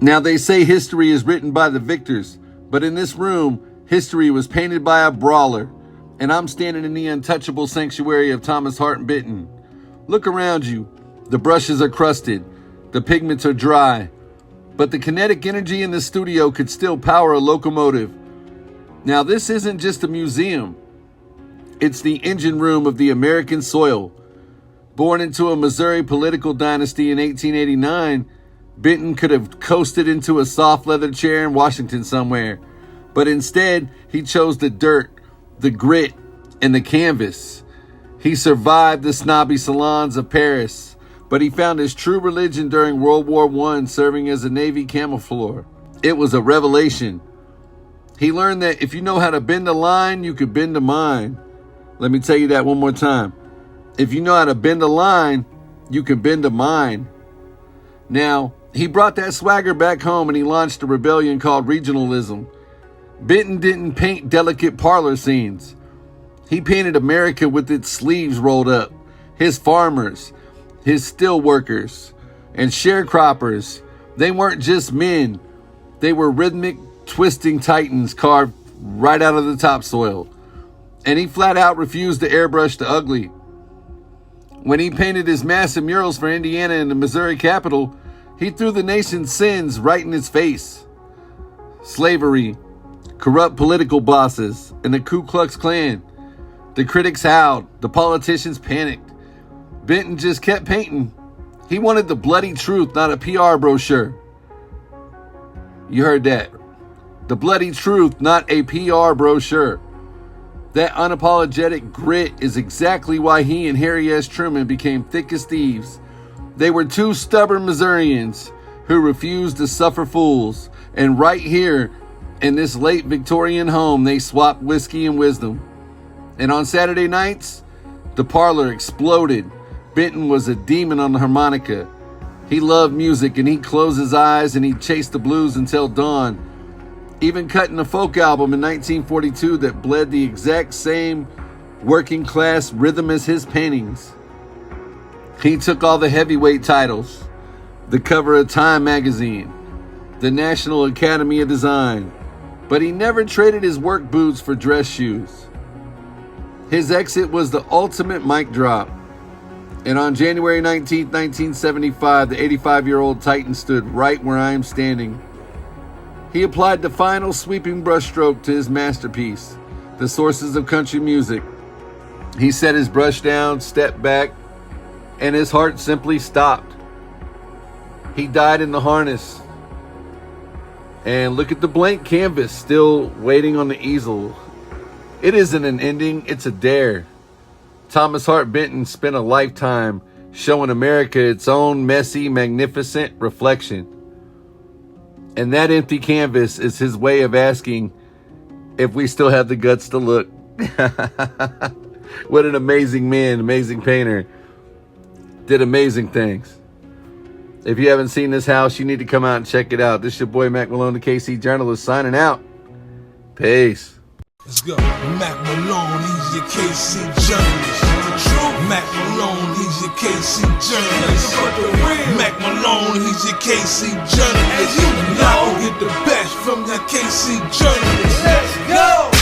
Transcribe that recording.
Now they say history is written by the victors, but in this room, history was painted by a brawler, and I'm standing in the untouchable sanctuary of Thomas Hart Benton. Look around you. The brushes are crusted, the pigments are dry, but the kinetic energy in the studio could still power a locomotive. Now this isn't just a museum. It's the engine room of the American soil. Born into a Missouri political dynasty in 1889, Benton could have coasted into a soft leather chair in Washington somewhere, but instead he chose the dirt, the grit, and the canvas. He survived the snobby salons of Paris, but he found his true religion during World War I, serving as a Navy camoufleur. It was a revelation. He learned that if you know how to bend a line, you could bend a mind. Let me tell you that one more time. If you know how to bend a line, you can bend a mind. Now, he brought that swagger back home and he launched a rebellion called regionalism. Benton didn't paint delicate parlor scenes. He painted America with its sleeves rolled up, his farmers, his steel workers, and sharecroppers. They weren't just men. They were rhythmic, twisting titans carved right out of the topsoil. And he flat out refused to airbrush the ugly. When he painted his massive murals for Indiana and the Missouri Capitol, he threw the nation's sins right in its face. Slavery, corrupt political bosses, and the Ku Klux Klan. The critics howled, the politicians panicked. Benton just kept painting. He wanted the bloody truth, not a PR brochure. You heard that. The bloody truth, not a PR brochure. That unapologetic grit is exactly why he and Harry S. Truman became thick as thieves. They were two stubborn Missourians who refused to suffer fools. And right here in this late Victorian home, they swapped whiskey and wisdom. And on Saturday nights, the parlor exploded. Benton was a demon on the harmonica. He loved music and he'd close his eyes and he'd chase the blues until dawn. Even cutting a folk album in 1942 that bled the exact same working class rhythm as his paintings. He took all the heavyweight titles, the cover of Time magazine, the National Academy of Design, but he never traded his work boots for dress shoes. His exit was the ultimate mic drop. And on January 19, 1975, the 85-year-old Titan stood right where I am standing. He applied the final sweeping brushstroke to his masterpiece, The Sources of Country Music. He set his brush down, stepped back, and his heart simply stopped. He died in the harness. And look at the blank canvas still waiting on the easel. It isn't an ending, it's a dare. Thomas Hart Benton spent a lifetime showing America its own messy, magnificent reflection. And that empty canvas is his way of asking if we still have the guts to look. What an amazing man, amazing painter. Did amazing things. If you haven't seen this house, you need to come out and check it out. This is your boy Mack Malone, the KC Journalist, signing out. Peace. Let's go. Mack Malone, he's your KC Journalist. The truth. Mack Malone, he's your KC Journalist. Mack Malone, he's your KC Journalist. And you know, get the best from that KC Journalist. Let's go.